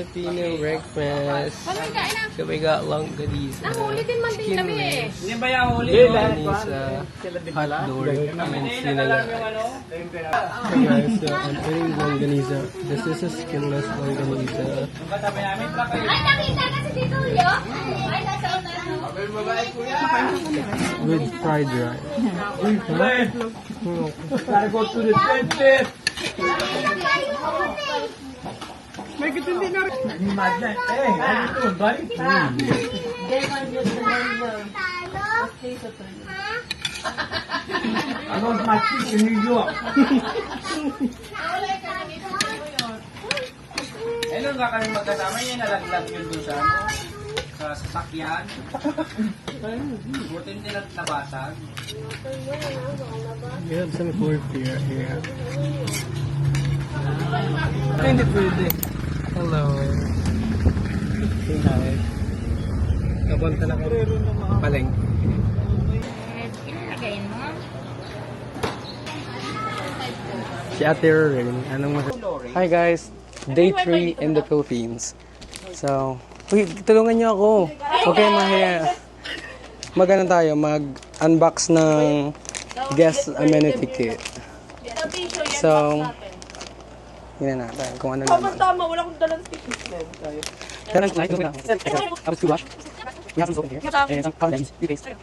Filipino breakfast. So we got longganisa, chicken wings, Hindi ba yung huli? longganisa, hotdog, and sinigang. Hey guys, so I'm eating longganisa. This is a skinless longganisa. Ay, nakita kasi dito, yo. Ay, nasa With fried rice. Gotta go to the dentist. May kitindi na rin. Madla. Eh, ano ito? Balik? Ano ang match sa New York? Ano ba kami magkasama niya? Nalaglag yun doon sa sasakyan. Buti hindi nabasag. We have some corn beer here. Hindi pwede. Hello. Hey guys. Kapunta na kayo. Paleng. Si Ate Rin. Anong Hi guys. Day 3 in the Philippines. So, uy, tulungan niyo ako. Okay, mahiya. Mag-ano tayo? Mag-unbox ng guest amenity kit. So, yun na natin kung ano naman. Tama, wala akong dalang stickers. Kailan ko na? I was too rushed. We have some soap in here. And some condensed toothpaste.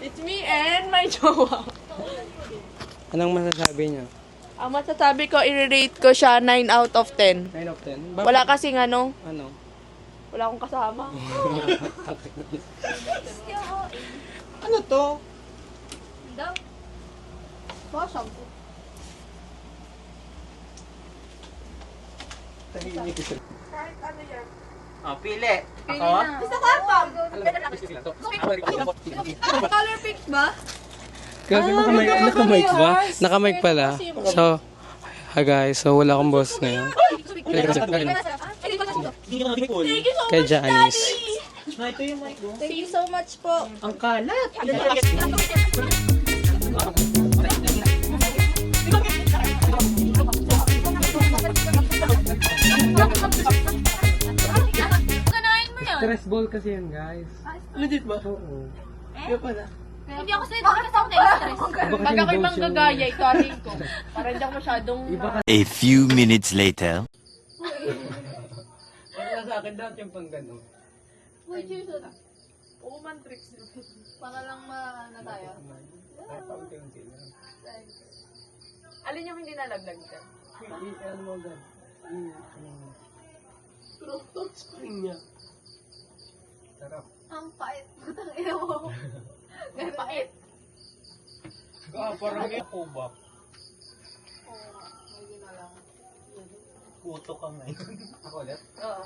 It's me and my jowa. Anong masasabi niyo? Ang masasabi ko, i-rate ko siya 9 out of 10. 9 of 10? Wala kasing ano, Ano? wala akong kasama. Ano to? daw. Ba, shampoo. Tahimik ko sila. Kahit ano yan. Oh, pili. Ako? Gusto ko pa. Color pick ba? Kasi naka-mic ba? Naka-mic pala. So, hi guys. So, wala akong boss ngayon. Kay Janice. Thank you so much po. Ang kalat. Ganahin mo yun. Stress ball kasi yan guys. Legit ba? Oo. Hindi ako sa'yo, kasi ako na-stress. Pag ako'y manggagaya, ikarin ko. Para hindi ako masyadong... A few minutes later. Wala sa akin dati yung pang gano'n. Uy, cheers na. Oo man, tricks. Para lang na tayo. Kahit paunti-unti lang. Alin yung hindi nalaglag ka? Ano mo gan? Touch pa rin niya. Sarap. Ang pait. Butang ina mo. Ang pait. Parang yung kubak. Oo nga, medyo na lang. Puto ka ngayon. Ako ulit? Oo.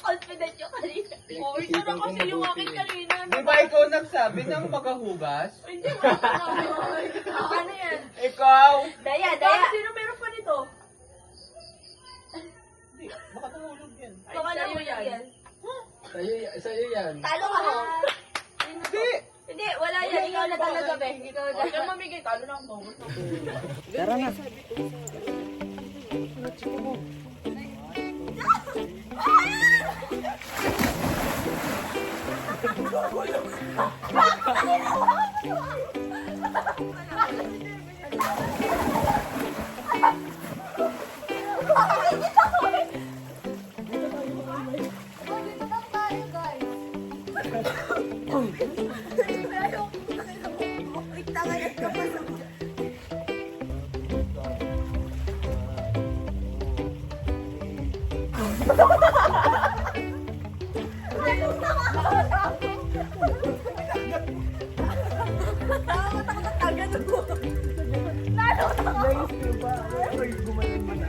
Confident yung kanina. Oh, ito na kasi yung akin kanina. Di ba ikaw nagsabi ng magahugas? Hindi mo. Ano yan? Ikaw! Daya, Daya. Sino meron pa nito? Hindi, baka nahulog yan. Ay, sa'yo yan. Sa'yo yan. Talo ka. Hindi! Hindi, wala yan. Ikaw na talaga, be. Ikaw na Huwag kang mamigay. Talo na ako. Tara na.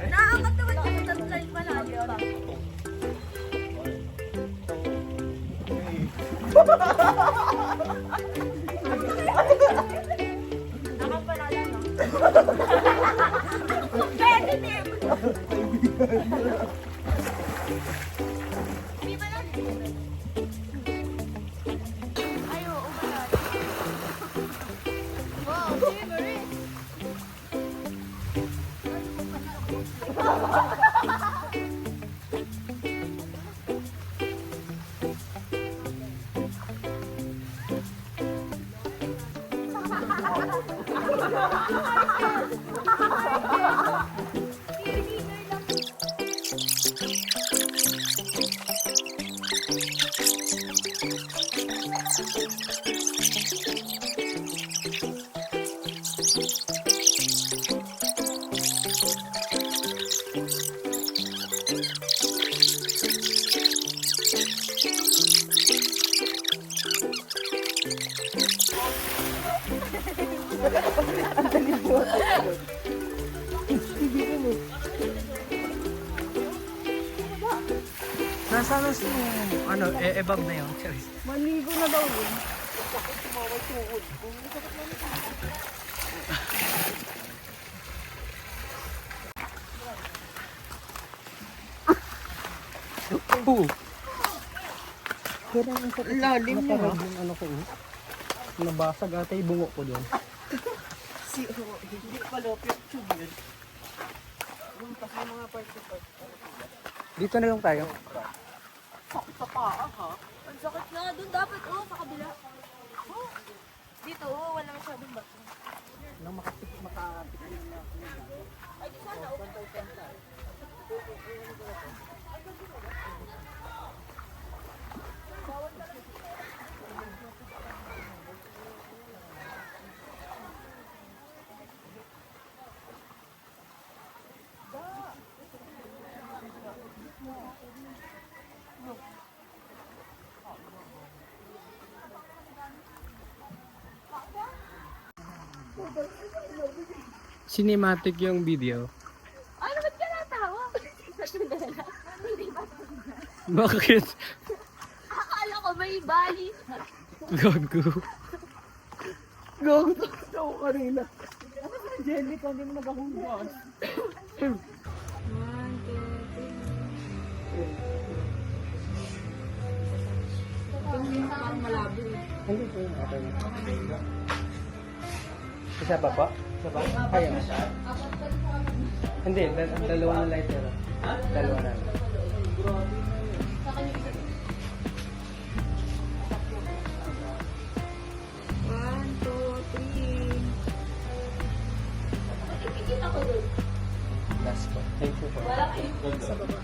Naakat naman yung sunlight palagi. Nakapalala, no? Pwede din! Di ba lang? Ay, oo, malala. Wow, favorite! Nasaan na si ano, ebab na yun. Charis. Maligo na daw yun. Oh! Lalim niya. Naparag yung ano ko. Nabasag ata yung bungo ko doon. Hindi pala picture yun. Dito na lang tayo. Sa paa ha? Ang sakit na. Doon dapat, sa kabila. Dito, wala masyadong bato. Cinematic yung video. Ano, ba't ka natawa? Bakit? Akala ko may bali. Gago. Gago daw kanina. Jelly ka, hindi mo nagkahuwas. Hindi po yung okay. Isa pa po? Isa pa? Kaya na. Hindi, dalawa na lighter. Dalawa na. Last po. Thank you po. Sa baba.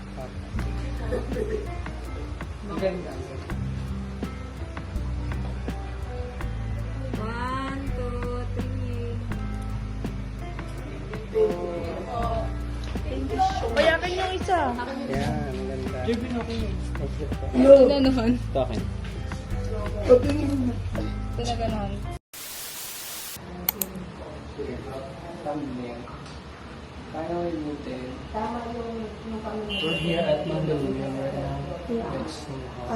Ang ganda. 1, 2, 3. Bayakan yung isa. Yan, ang ganda. Thank you po. Gano'n. Ito akin. Ito na gano'n. Thumbnail. Paano ibutin? We're here at Mandaluyong right now. Let's see how.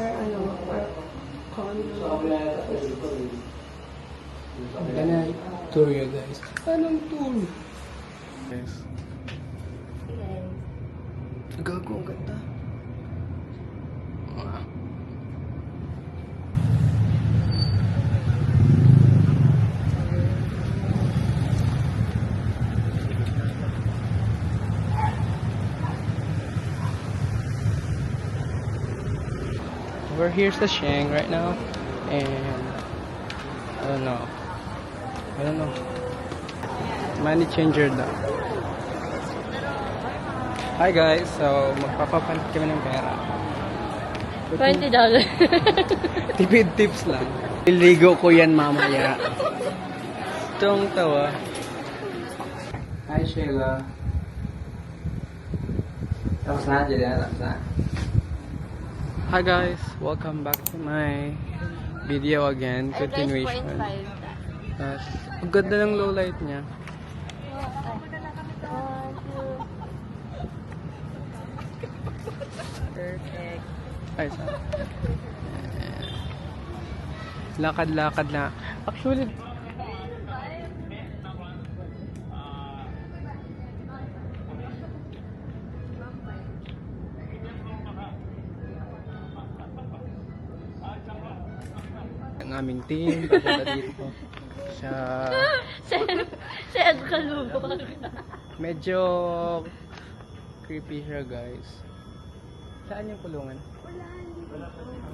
I'm gonna tour you guys. Anong tour? Yes. Gago, ang ganda. Ah. We're here sa Sheng right now, and I don't know. Money changer daw. Hi guys, so magpapapalit kami ng pera. $20. Tipid tips lang. Iligo ko yan mamaya. Itong tawa. Hi Sheila. Tapos na, Julia. Tapos na. Hi guys, welcome back to my video again. Continuation. Ang ganda ng low light niya. Perfect. Ay, sorry. Lakad-lakad na. Actually, ang aming team papunta dito sa Saan ka lubog? medyo creepy siya guys. Saan yung kulungan?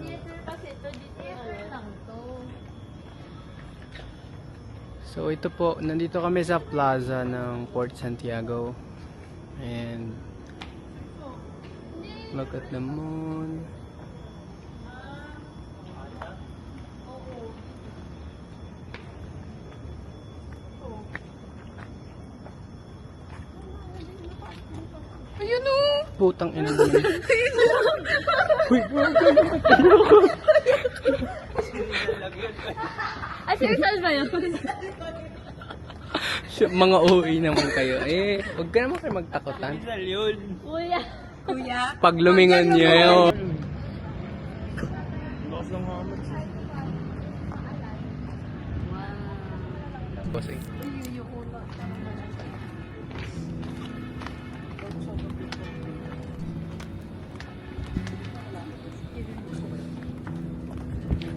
Theater kasi ito, di theater lang to. So ito po, nandito kami sa plaza ng Port Santiago. And look at the moon. Ayun o! Putang ina naman. Uy, Ay, seriously ba yun? mga OA naman kayo. Eh, huwag ka naman kayo magtakotan. Kuya. Pag lumingon niyo yun. Bossing.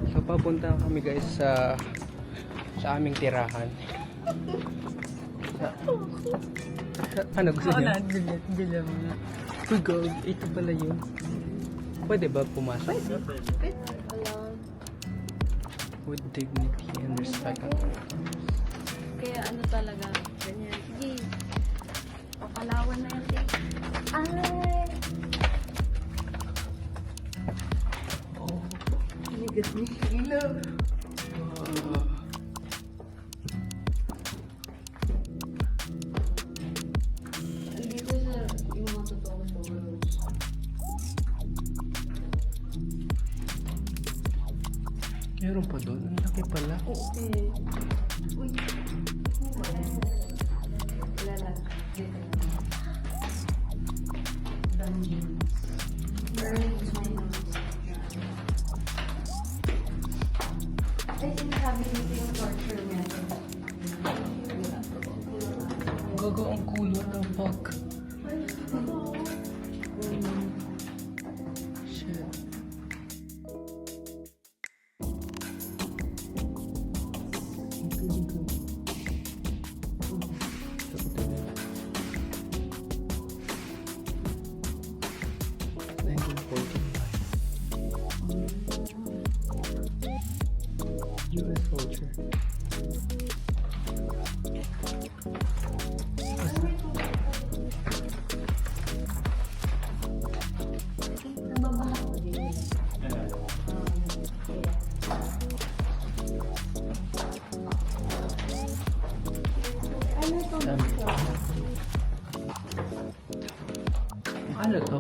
So papunta kami guys sa aming tirahan. Ano gusto niyo? Bila mo. Uy, God, ito pala yun. Pwede ba pumasok? With dignity and respect. Kaya ano talaga, ganyan. Sige. Papalawan na yan, Ay! Oh. Ligas ni Hilo. Dito sa yung mga totoong photos. Meron pa doon? Ang laki pala. Okay. Uy. Lala. Dito. Ay, sinasabi dito yung torture method. Gago ang kulo ng fuck. Shit. US soldier. Ano to?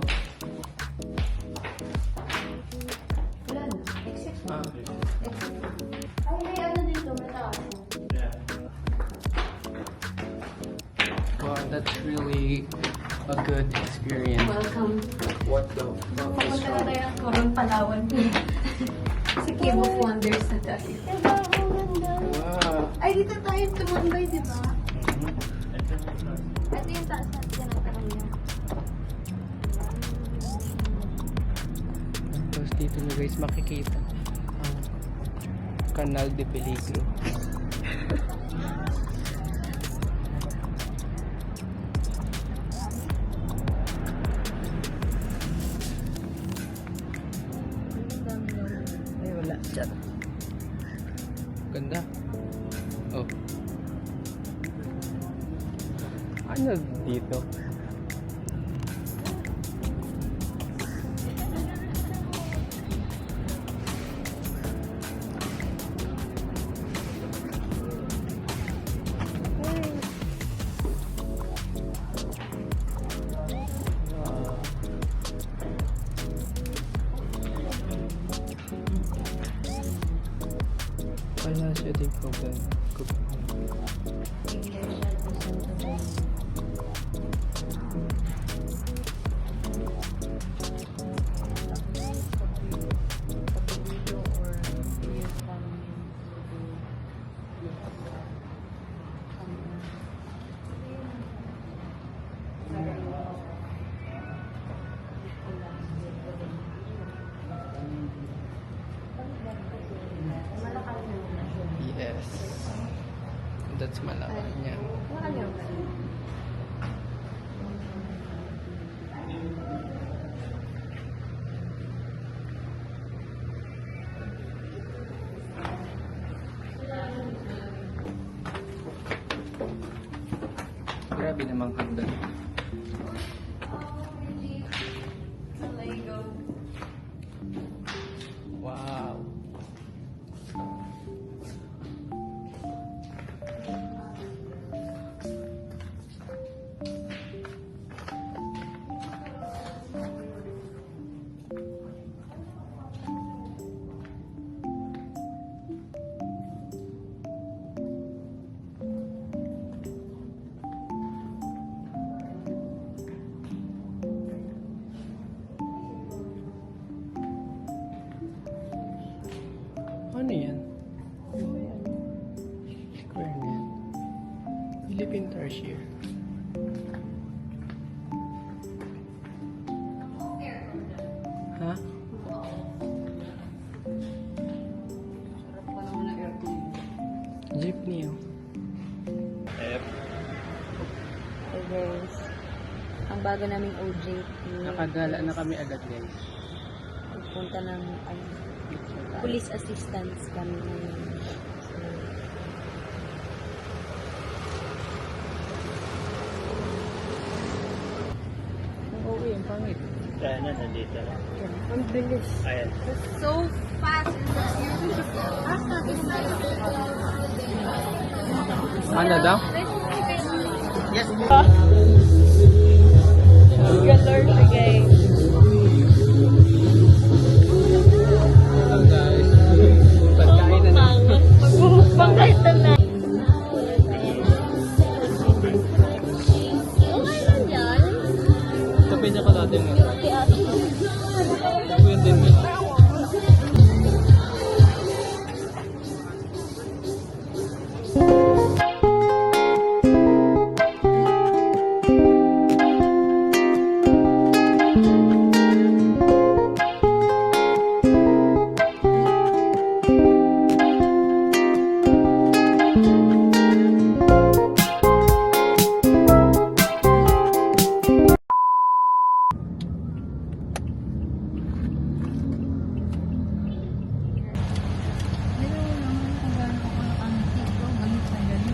Ah. Ay, may ano dito, may taas. Wow, that's really a good experience. Welcome. What the fuck is Pumunta na wrong? tayo ng Coron, Palawan. Sa Cave of Wonders na tayo. Diba? Ang ganda. Wow. Ay, dito tayo tumambay, di ba? Ito yung taas natin ng karamihan. Tapos dito nyo guys makikita ang Canal de Peligro. Ay, wala. Chat. Ganda. Oh. Ano dito? Palacio de Copenhagen. Yes. That's Malacanang. pinamanghang doon. Wow. Ano yan? Square na yan. Philippine Tarsier. Ha? Jeepney oh. Hey guys. Ang bago naming OJ. Nakagala na kami agad guys. Punta ng police assistance kami ngayon. So, Oo, yung pangit. Kaya na, nandito. ang bilis. Ayan. So fast. Ano daw? Yes. Galore siya guys. Hello guys. Pagkain na na. Magmumukbang kahit na. Okay lang yan. Sabihin niya ko natin mo. Kuya din mo.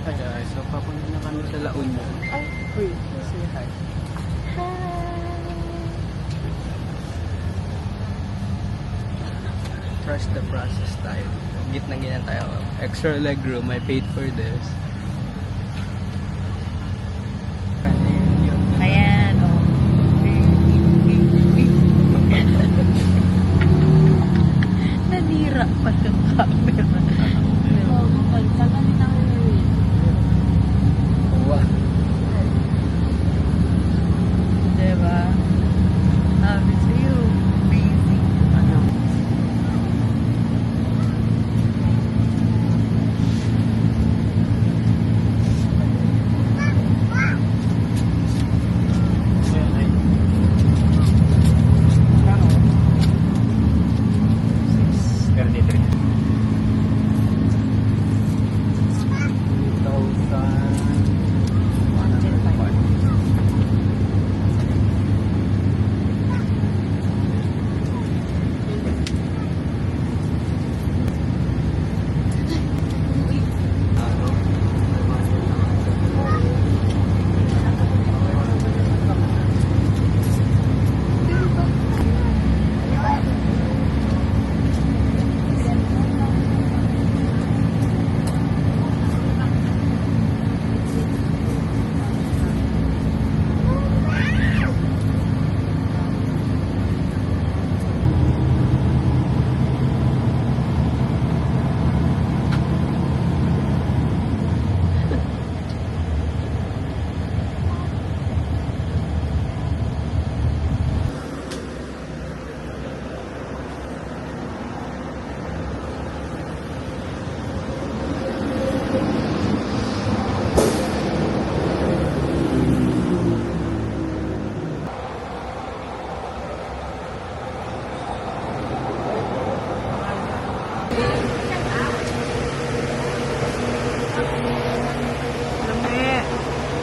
Hi guys, so papunta na kami sa La Union. Ay, uy, say hi. Trust the process tayo. Gitna ganyan tayo. Extra leg room, I paid for this. Ayan, oh. Nanira pa yung camera. Oo, sa kanila Wow. diba? Sabi sa'yo, busy. Ano? Pero dito rin.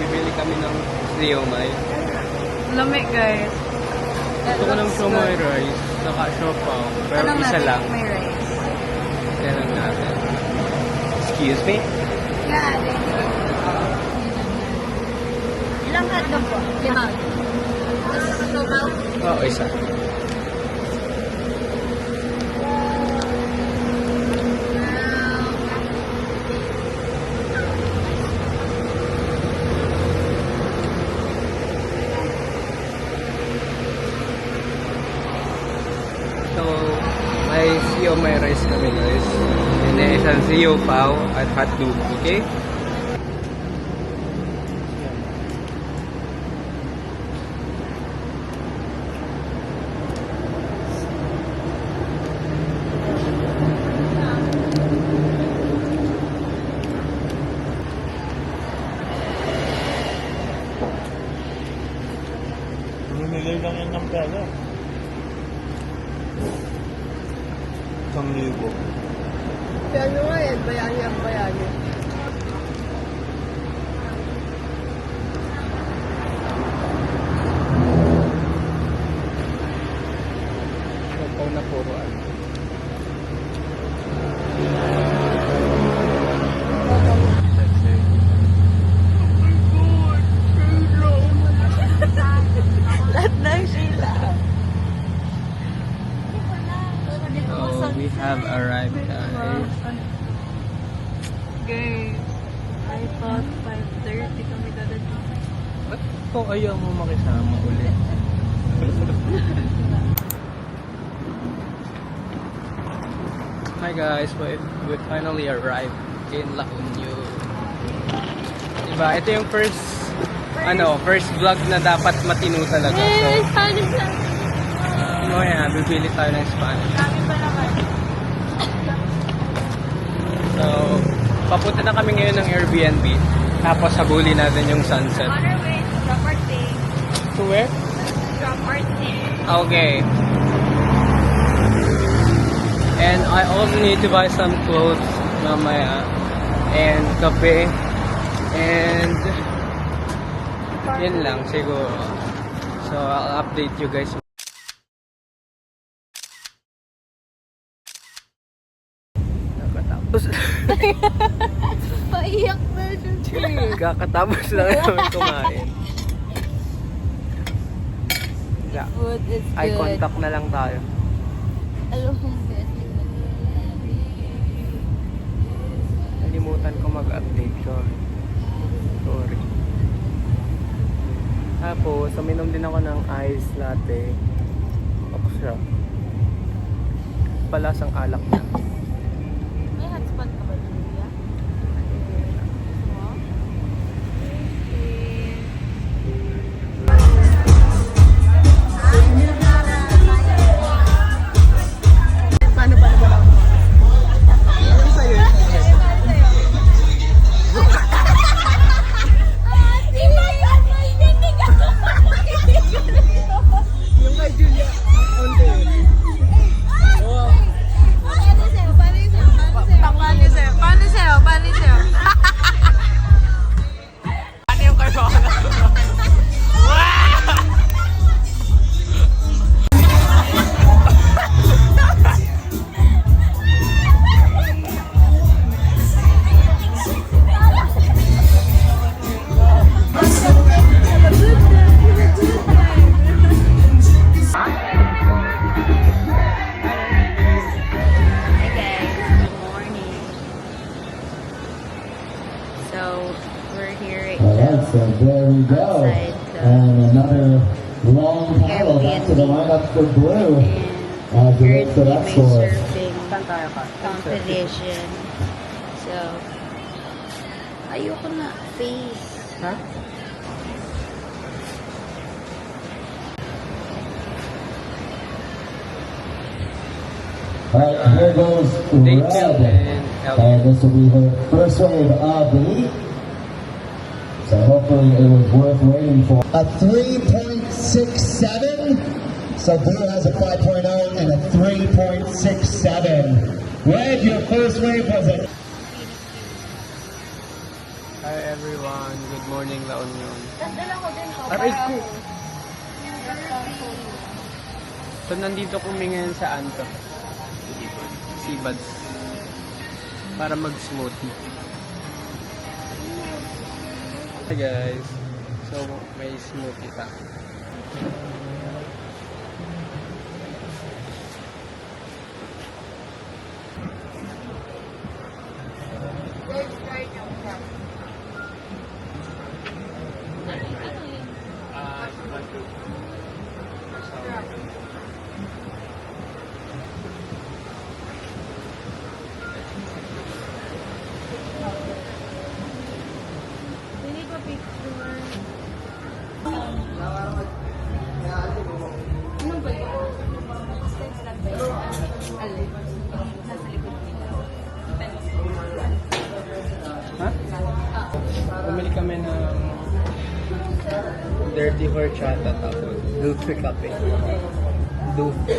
Bibili kami ng siomay. Lamig guys. Gusto ko ng siomay rice, saka siopaw. Pero isa lang. May rice. Yan lang natin. Excuse me? Yeah, Ilang hotdog po? 5. Tapos total? Oo, isa. So, may sio, may rice kami guys. And then isang sio pao at hotdog, okay? Bumili lang yan ng pera. 1,000. Kaya ano nga yan, bayani ang bayani. Ikaw na puro ano. Lahat ng Sheila. So, we have arrived guys. Guys, I thought 5:30 kami dadating. Ba't kung ayaw mo makisama ulit? Hi guys, we finally arrived in La Union. Diba, ito yung first vlog na dapat matino talaga. So, Spanish lang. yan, bibili tayo ng Spanish. Kami pa naman. So, papunta na kami ngayon ng Airbnb. Tapos habulin natin yung sunset. On our way to Property. To where? Property. Okay. And I also need to buy some clothes mamaya. And kape. And yun lang siguro. So I'll update you guys. Nakatapos. Paiyak na siya. Kakatapos lang namin kumain. Yeah. Food is good. Eye contact na lang tayo. Alam mo good. Nalimutan ko mag-update. Sorry. Tapos, uminom din ako ng ice latte. Tapos siya. Palasang alak na. May hotspot ka ba, Julia? So there we go. Outside the And another long paddle back to the lineup for blue. As we wait for that score. surfing competition. So, ayoko na. Face. Ha? Alright, here goes Dayton Red. and And this will be her first wave of the heat. So hopefully it was worth waiting for. A 3.67. So blue has a 5.0 and a 3.67. Red, your first wave was a Hi everyone, good morning La Union. Dala ko din to. Aray ko! So nandito kami ngayon sa Anto. Seabuds. Para mag-smoothie. Hi guys. So, may smoothie pa. Hindi ko picture. Ano ba yun? Steps lang ba yun? Alin? Nasa likod nila. Ha? Bumili kami ng dirty horchata tapos dulce cafe. Dulce.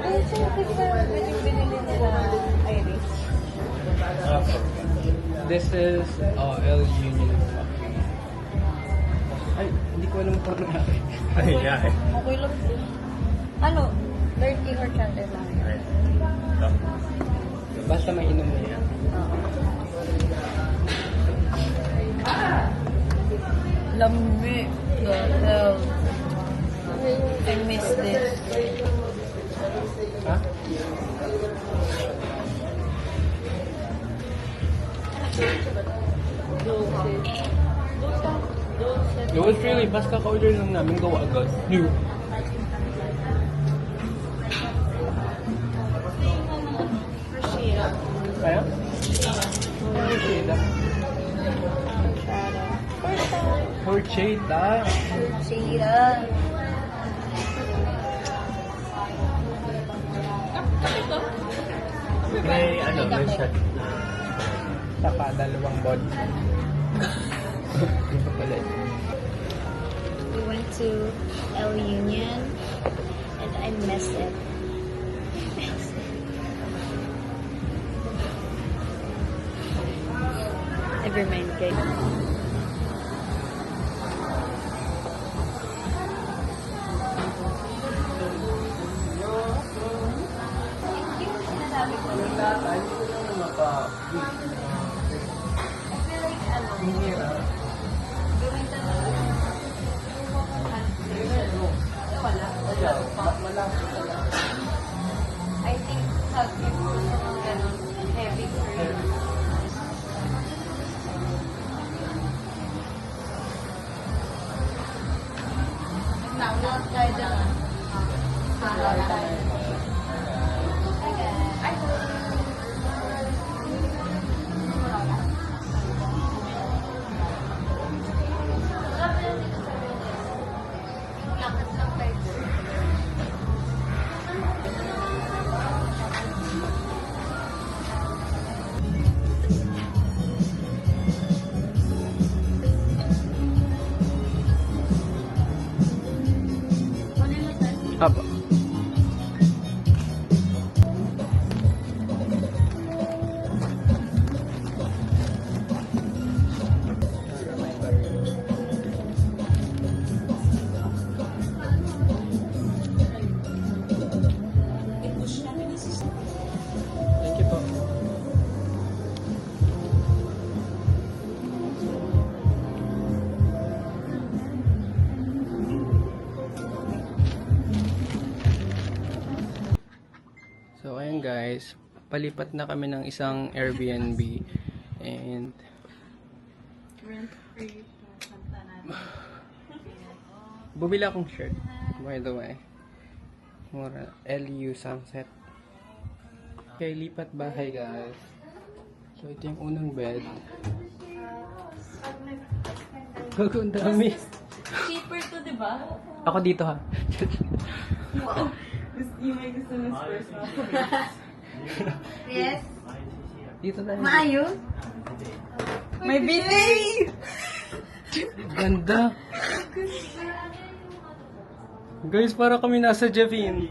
Ay, siya picture. Yung binili nila Iris. This is El Union Coffee. Ay, hindi ko alam kung ano. Ay, yeah. Okay lang din. Ano? Dirty horchata lang. Basta mainom na yan. Lambi. The hell. I miss this. Ha? It was really fast, kaka-order lang namin, gawa agad. New. Kaya? Horchata. Horchata. Sira. May may shot. Saka dalawang bod. Hindi pa pala. We went to El Union and I missed it. Never mind, guys. Yung sinasabi ko, I feel like, gawin talaga. I think sabi ko ganun heavy cream. Not tayo dyan. Apa? Thank you po. So ayan guys, palipat na kami ng isang Airbnb and bumili akong shirt, by the way. Mura, LU Sunset. Okay, lipat bahay guys. So ito yung unang bed. Gago, ang dami. Cheaper to, di ba? Ako dito ha. Yung may gusto ng Spurs mo. Yes. Dito tayo. Maayos. May bitin! Ganda. Guys, para kami nasa Javin.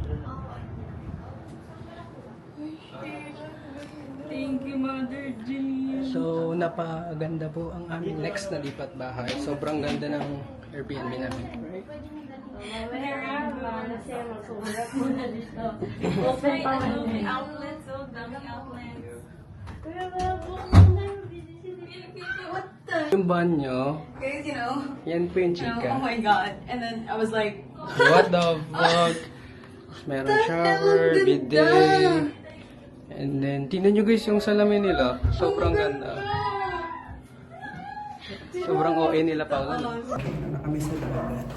Thank you, Mother Jean. So, napaganda po ang aming next na lipat bahay. Sobrang ganda ng Airbnb namin. Open pa may outlets, oh, daming outlets. What the? yung banyo. Guys, you know. Yan po yung Oh chika. my god. And then I was like, What the fuck? Meron shower, bidet. And then, tingnan nyo guys yung salamin nila. Sobrang ganda. Sobrang OA nila pa. Ano kami sa dagat?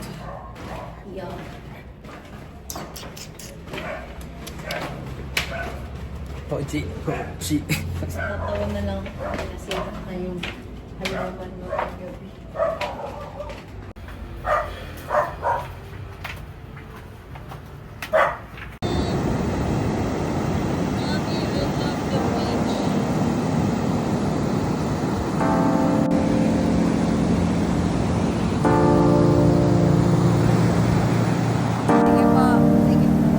yeah. Pochi, pochi. Tatawa na lang ako kasi yung halaman mo kagabi. Sige pa. Sige po.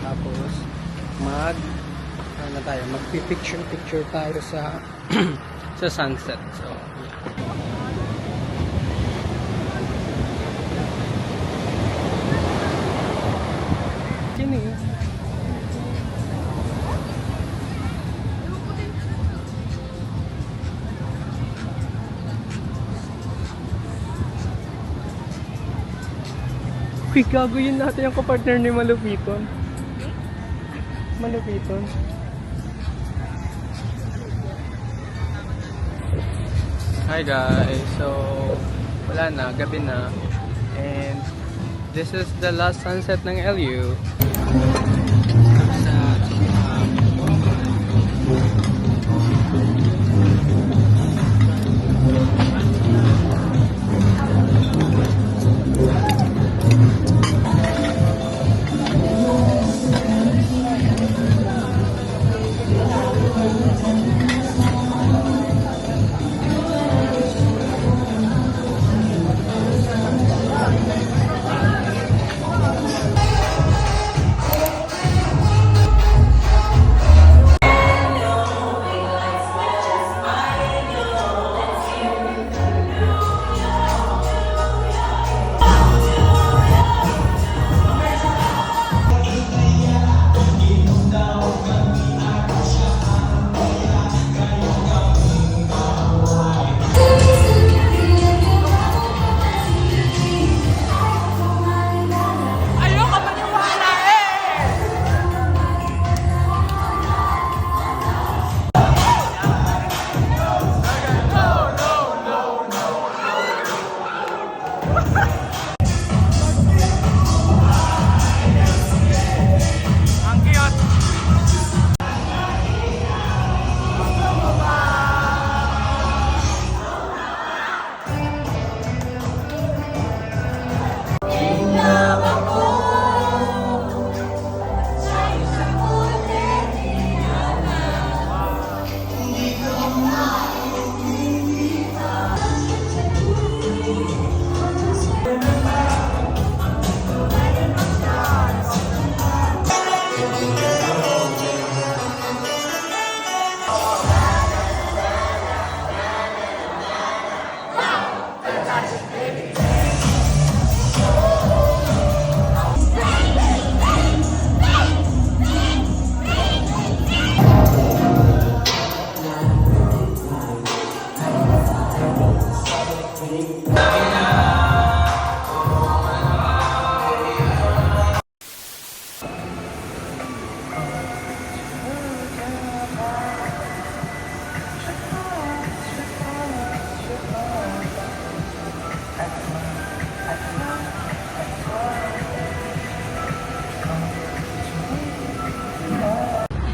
Tapos, ano tayo, magpipicture tayo sa sa sunset. So, Kini. Uy, gago yun natin yung kapartner ni Malupiton. Malupiton. Hi guys, so wala na, gabi na. And this is the last sunset ng LU.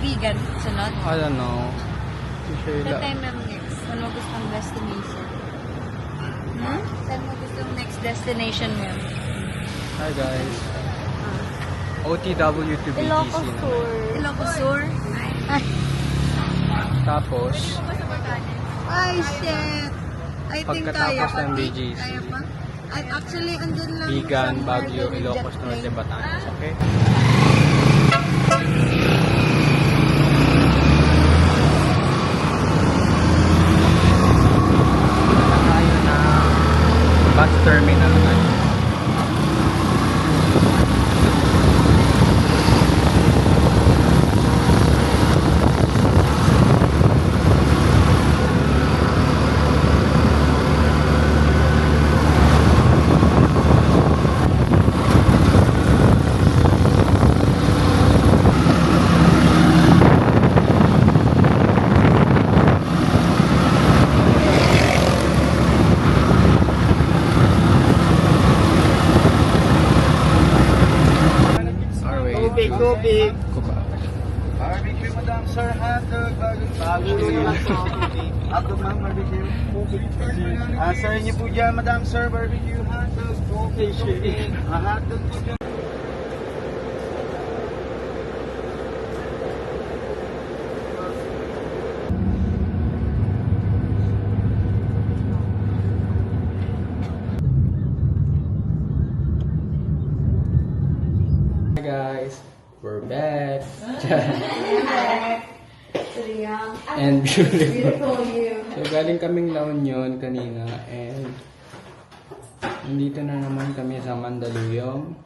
Vegan. Sunod. I don't know. Sa time ng next. Ano gustong destination? Saan mo gusto yung next destination mo? Hi guys. OTW to BGC Ilocos na. Sur. Ilocos Sur? Tapos, Ay, shit! I think kaya pagkatapos pa. ng BGC, Kaya pa? At actually, andun lang. Bigan, somewhere Baguio, the Ilocos, jet Norte, plane. Batangas. Okay? Tayo na bus terminal ngayon. Our way Tubig, to tubig. Cubao. Barbecue, madam, sir, hotdog, bagulo na lang po. Hotdog, ma'am, barbecue. Sa inyo po dyan, madam, sir, barbecue, hotdog, tubig. Hotdog po dyan. Hi guys, we're back. And beautiful. So galing kaming La Union kanina and nandito na naman kami sa Mandaluyong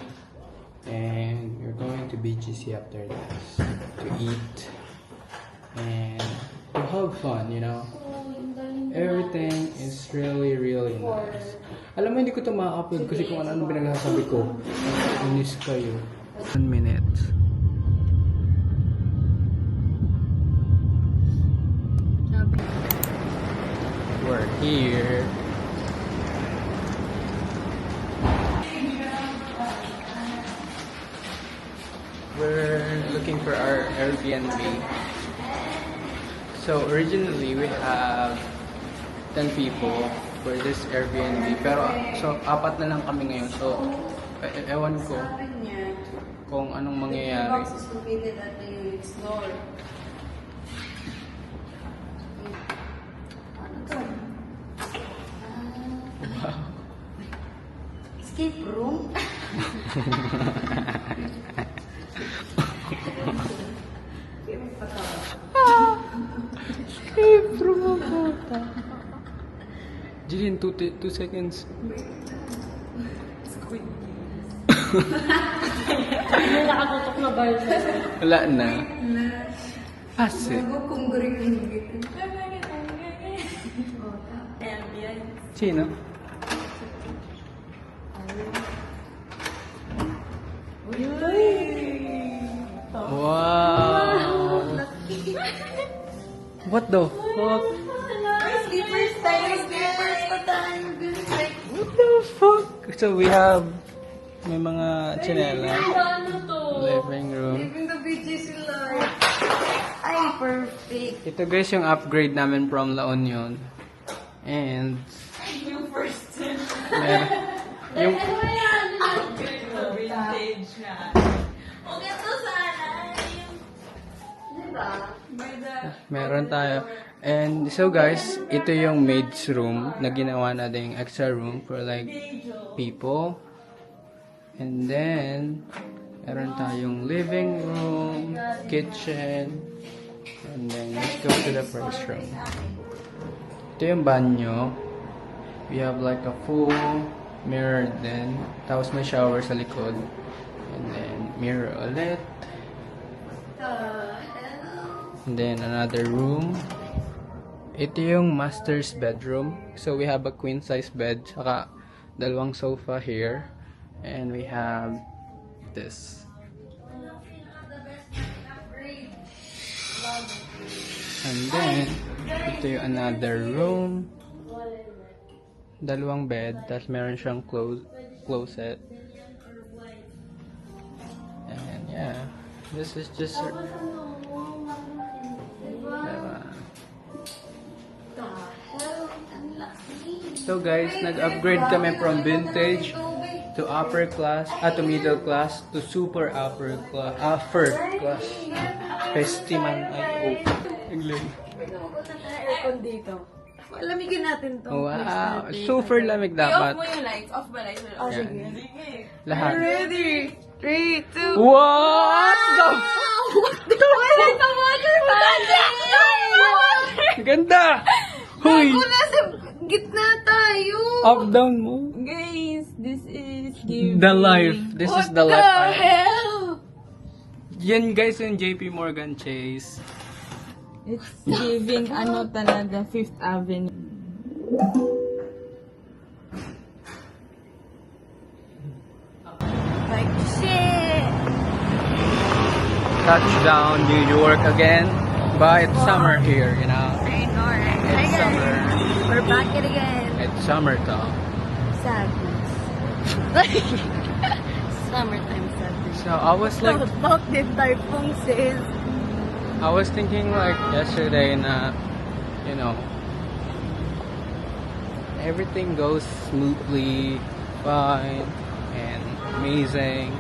and we're going to BGC after this to eat and to have fun, you know. Everything is really nice. Alam mo, hindi ko ito ma-upload kasi kung ano pinagsasabi ko. Inis kayo. 1 minute. We're here. We're looking for our Airbnb. So originally we have 10 people for this Airbnb. Pero so apat na lang kami ngayon. So ewan ko kung anong mangyayari. Box is located at the unit floor. Ano to? Escape room? Escape from a bata. Jillian, 2 seconds. May nakatutok na ba yun? Wala na. Asit. Kung guring-guring. Sino? Wow! What the fuck? Sleepers tayo, sleepers pa tayo. What the fuck? So we have may mga chinela, Ano to? living room. Living the BGC life. Ay, perfect. Ito guys yung upgrade namin from La Union. And Yung first. meron yung Vintage na. O, ganito sana. Diba? meron tayo. And so guys, ito yung maid's room na ginawa natin yung extra room for like people. And then meron tayong living room, kitchen, and then let's go to the first room. Ito yung banyo. We have like a full mirror din. Tapos may shower sa likod. And then mirror ulit. And then another room. Ito yung master's bedroom. So we have a queen size bed. Saka dalawang sofa here. And we have this. And then ito yung another room. Dalawang bed. Tapos meron siyang closet. And yeah. This is just... Diba? The hell? Ang laki. So guys, nag-upgrade kami from vintage to upper class, to middle class, to super upper class, first class. Festiman ay English. Aircon dito. Lamigin natin to. Wow, super lamig dapat. I-off mo yung lights. Off ba lights? Oh, Yan. sige. Lahat. Ready? 3, 2, What the Wala sa water fountain! Ganda! Huy! Nasa gitna tayo! Up down mo. Guys, this is giving. The life. This is the life. What the hell? Yan guys yung JP Morgan Chase. It's giving ano talaga, 5th Avenue. Like, shit! Touchdown New York again. But it's summer here, you know. I know, right? Hi, It's guys. summer. We're back it again. It's summertime. Sadness. Summertime sadness. So I was like, Stop the typhoon sis. I was thinking like yesterday na, you know, everything goes smoothly, fine, and amazing.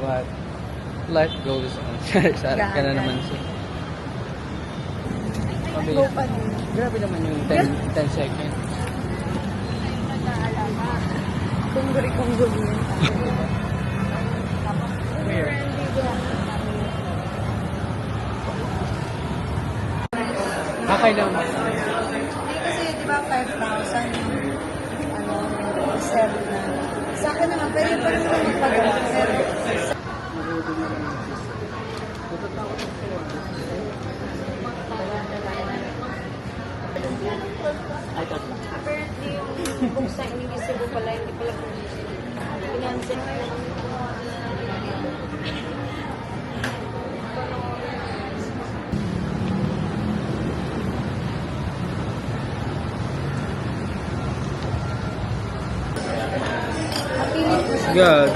But life goes on. Sarap ka na naman siya. Grabe naman yung 10 seconds. Kungguri-kungguri yun. Weird. Okay lang. Hindi kasi, di ba, 5,000 yung, set na. Sa akin naman, pwede pa rin naman magpagawa. Pero, apparently, yung kung sa invisible pala, hindi pala pinansin. God.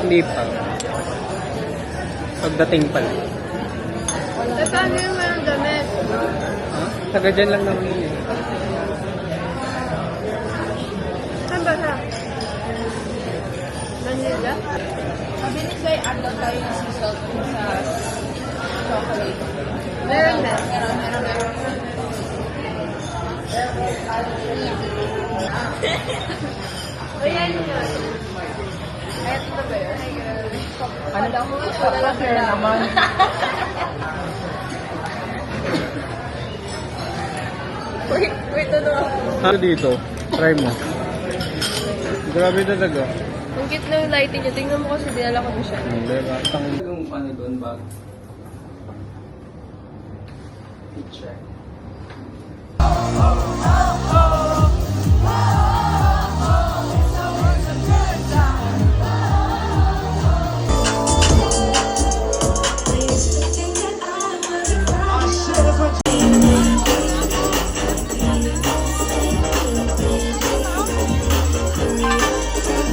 Hindi pa. Pagdating pa lang. Paano yung mga damit? Ha? Taga dyan lang naman yun eh. Saan ba na? Manila? Mabilis ba yung agad tayo yung sea salt sa chocolate? Meron na. Meron. Ayan yun. Ay, ito ba yun? Ano mo? Wala naman. Wait, ano? Ano dito? Try mo. Grabe talaga. Ang cute na yung lighting niya. Tingnan mo kasi dinala ko na siya. Hindi ba? Yung ano doon bag. Check.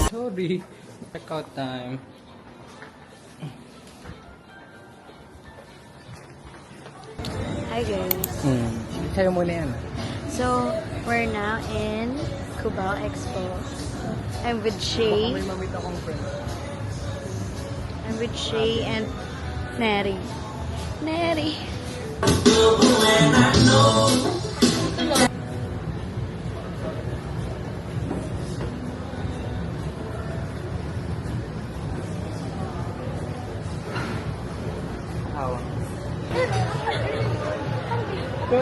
Sorry. Checkout time. Hi guys. Sa'yo muna yan. So, we're now in Cubao Expo. I'm with Shay. May mamit akong friend. I'm with Shay and Neri. Neri. Awa.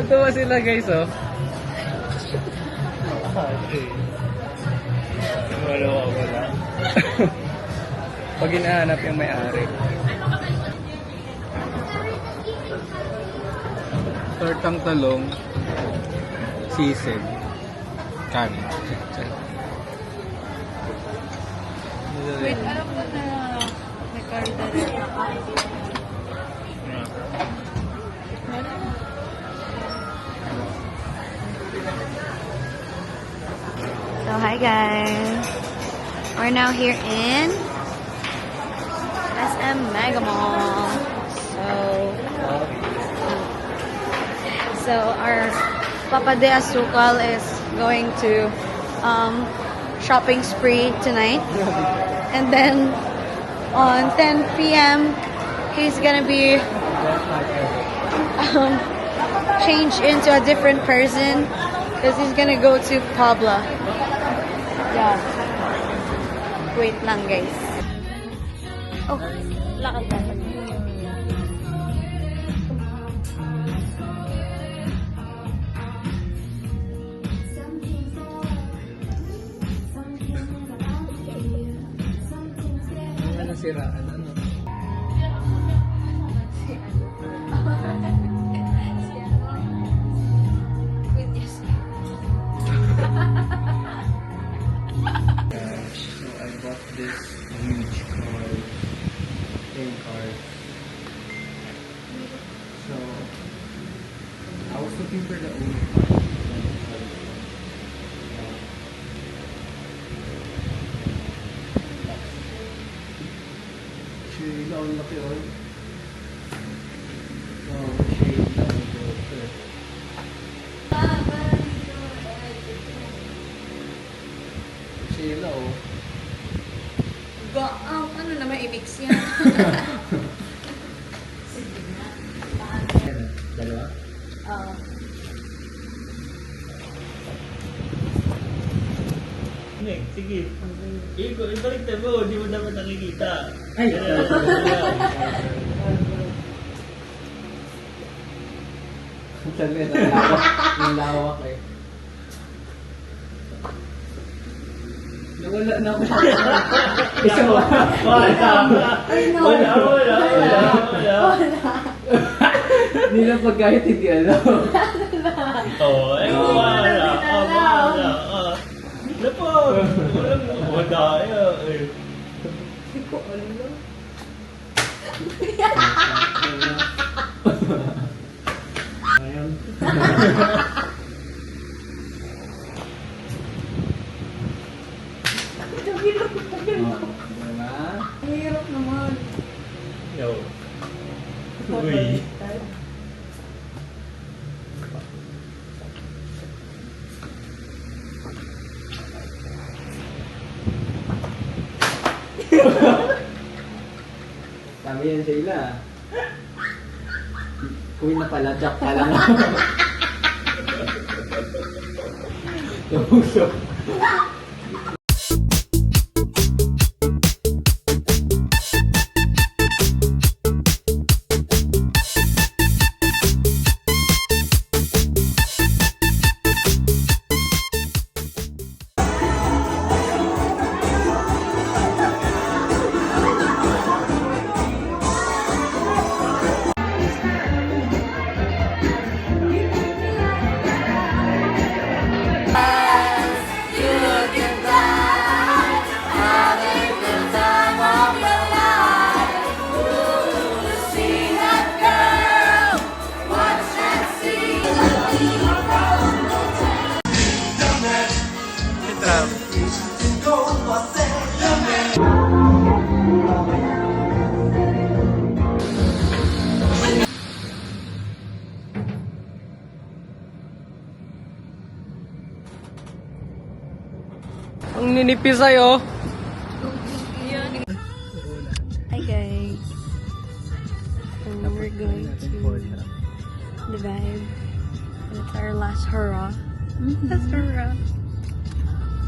Tuwa sila guys, oh. Wala. Pag hinahanap yung may-ari. Tortang talong, sisig, kanin. Wait, alam ko na may card So, hi guys. We're now here in SM Mega Mall. So our Papa de Asukal is going to shopping spree tonight. And then on 10 p.m. he's gonna be changed into a different person because he's gonna go to Pabla. Yeah. Wait lang, guys. Oh, lakad na. Ano nasiraan? Ano? So I bought this huge card, pink card. So I was looking for the only card. Shade ang laki oh. Oh, shade lang ito. Sheila oh. Ano naman i-mix yan? Dalawa? Oo. Sige. Ibalik mo, hindi mo dapat nakikita. Ay! Saglit, ang lawak eh. Nawala na ako. Isa ba? Wala. Hindi na pagkahit hindi alam. Oo, wala. Ano po? Wala. Hindi ko alam. Ngayon. Diba? Ang hirap naman. Yo. Uy. Sabi yan Sheila. Queen na pala, Jack pala nga. Nabuso. Ang ninipis sa'yo. Hi guys. So we're going to the vibe. It's our last hurrah. Last hurrah.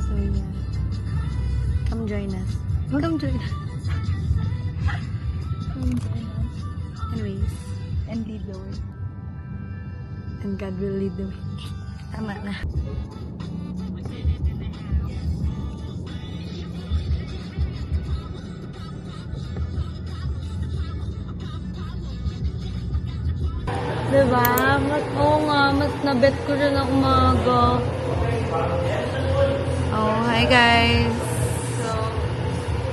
So yeah. Come join us. Come join us. Come join us. Anyways. And lead the way. And God will lead the way. Tama na. Diba? Oo nga, mas nabet ko rin ang umaga. Oh, hi guys. So,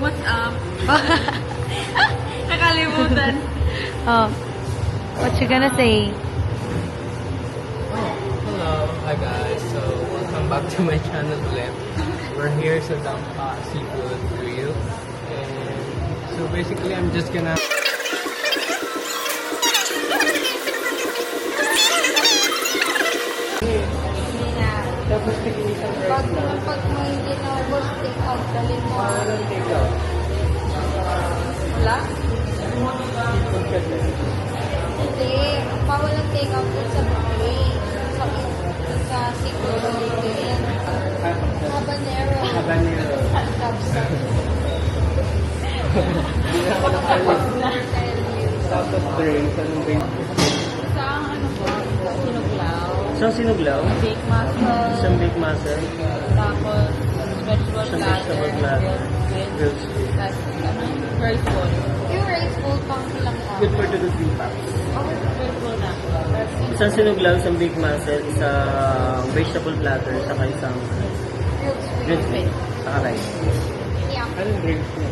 what's up? Nakalimutan. Oh, what you gonna say? Oh, hello. Hi guys. So, welcome back to my channel ulit. We're here sa Dampa Seafood Grill. And so basically, I'm just gonna... The Pag may hindi na ubos, take out, dalhin mo. Wala? Hindi. Bawal ang take out dun sa buffet. Sa seafood buffet. Habanero. Habanero. Capsa. South of drinks, anong drink? Isang ano po, sinuglaw. Isang sinuglaw, Bake mussel. isang baked mussel, Tapos, vegetable isang platter. vegetable platter, grilled squid. Tapos, ano, rice bowl. Yung rice bowl, pang ilang ka? Good for the 3 packs. Rice bowl na. Isang sinuglaw, isang baked mussel, isang vegetable platter, saka isang grilled squid, saka rice. Yeah. Anong drinks niya?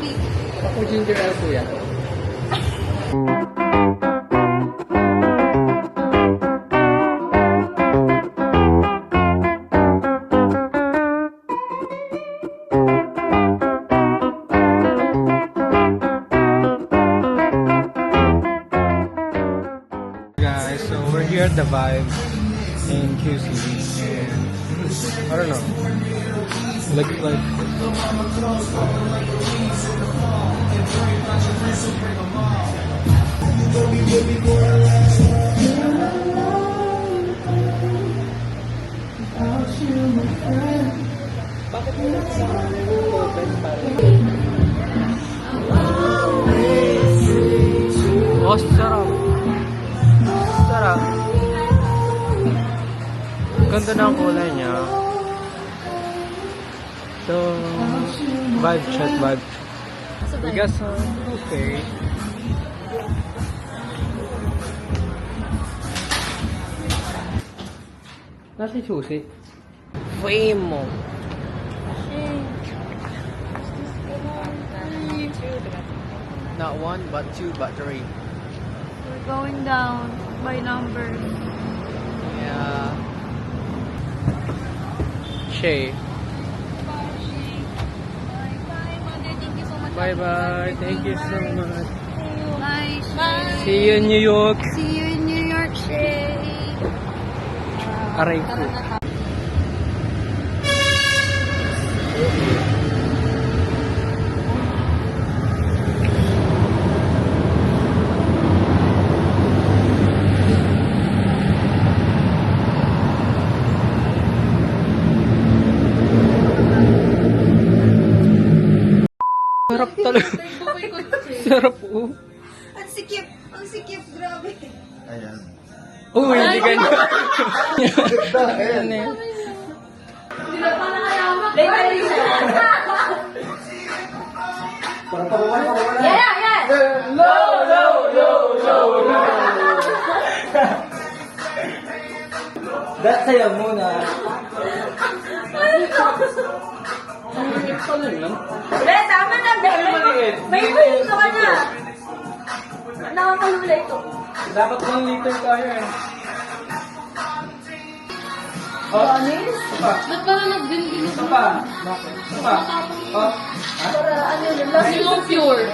Beef. Ako ginger ale po yan. Guys, so we're here at the Vibe in QC and I don't know. Looks like oh, sarap. Sarap. Ganda na ang kulay niya. So, vibe check, vibe check. We got some buffet. Nasi sushi. Famo. Not one, but two, but three. We're going down by numbers. Yeah. Shay. Bye bye. Thank you so much. Bye, Shay. See you in New York. See you in New York, Shay. Aray ko. Tara na tayo. Sarap talaga. Sarap oh. Ang sikip, grabe. Oh, hindi ganyan. Ano yan? Sayaw muna. Be, tama na, be. May pulito ka na. Nakakalula ito. Dapat 1 liter tayo eh. Honest? Ba't parang nag-bin-bin Ito pa. Ito pa. Oh. Para ano yun, last Sino pure?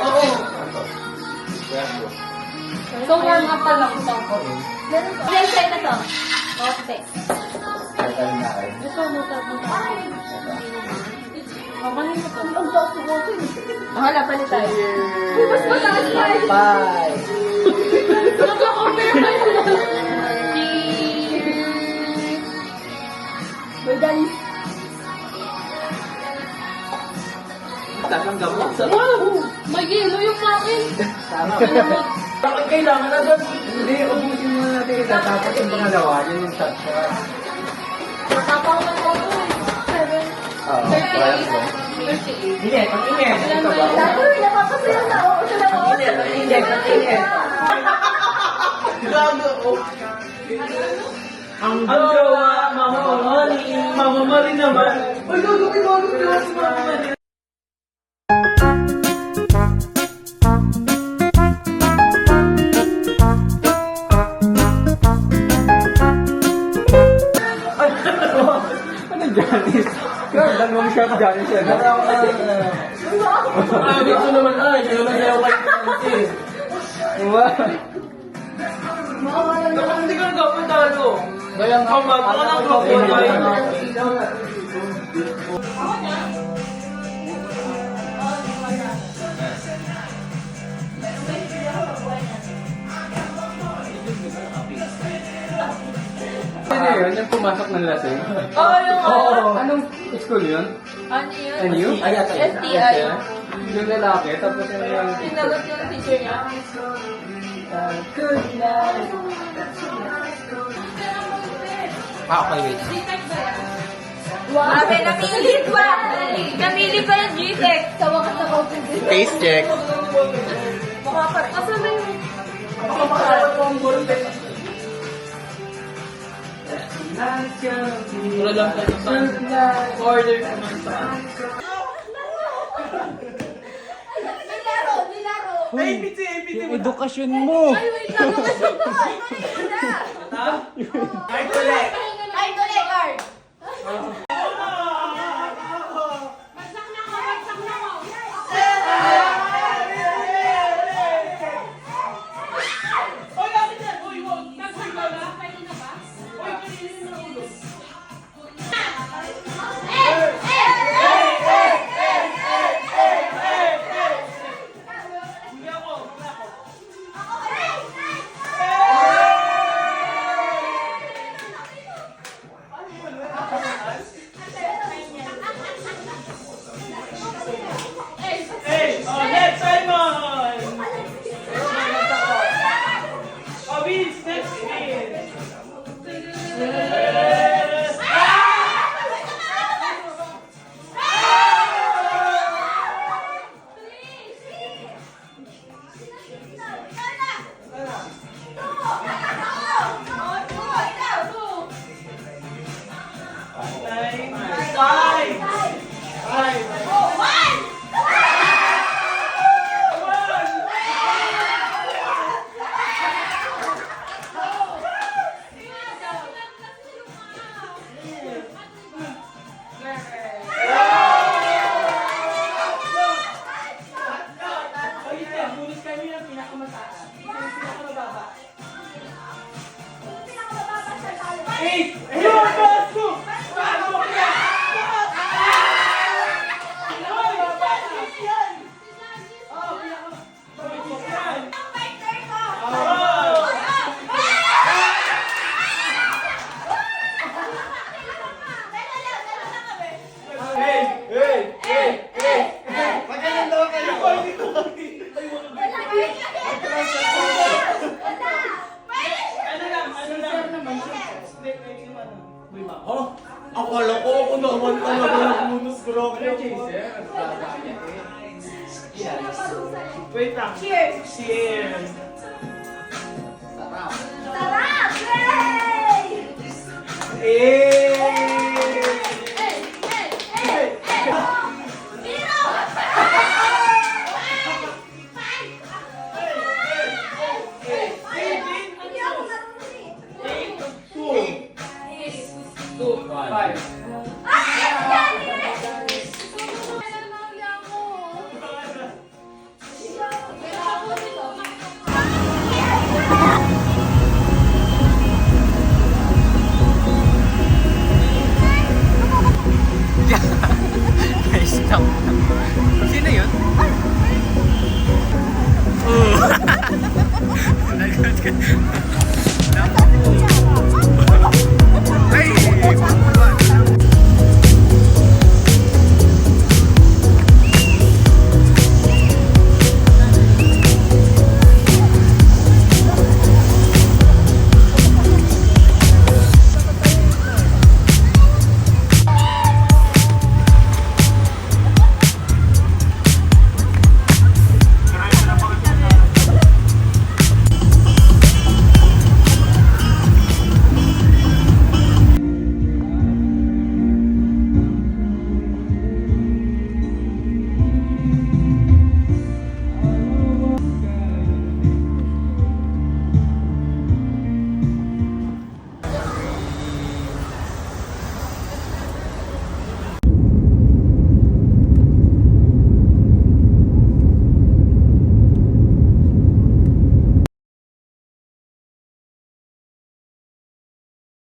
Oo. So, warm up pa lang ito. meron pa. Yes, na to. Okay. Gusto mo ito. Mamahin mo ito. Ang dog to water. Hala, palit tayo. Uy, mas mataas tayo. Bye. Nagka-compare pa yun. We're done. Tatanggap mo. Wow! May yelo yung akin. Bakit kailangan na doon? Hindi, ubusin muna natin ito. Tapos yung pangalawa, yun yung shot shot. Matapang na ako eh. 7. Oo, kaya ko. Hindi, ang init. Ito ba? Sabi, napapasayaw na ako. Ito lang ako. Ang init, ang init. Gago, oh. Ang jowa, Mama Mari. Mama Mari naman. Ay, gago, gago, gago, Mama Mari. Ano Janice? Girl, dalawang shot Janice yan. Dito naman ay, hindi naman sa'yo kayo Nancy. Diba? Hindi ka nagkapunta Bayang Baka nang Sino yun? Yung pumasok ng lasing? Oo, yung ano. Anong school yun? Ano yun? NU? STI. Yung lalaki, tapos yung Sinagot yung teacher niya. okay, wait. Grabe, namili pa! Namili pa yung GTEC! Sa wakas na kautusin. Taste check. Asa ba yung... Wala lang tayo sa order naman sa Yung edukasyon mo. Wait lang, nakasyon ko! Ay, tuloy, guard! Hey! Oh, next Simon! Oh, Vince, next Vince! Yes! Five! Eight! Ayun! Basko! Basko! Akala ko ako naman talaga nagmunod grabe ako. Wait lang. Cheers! Cheers! Sarap! Yay! Five.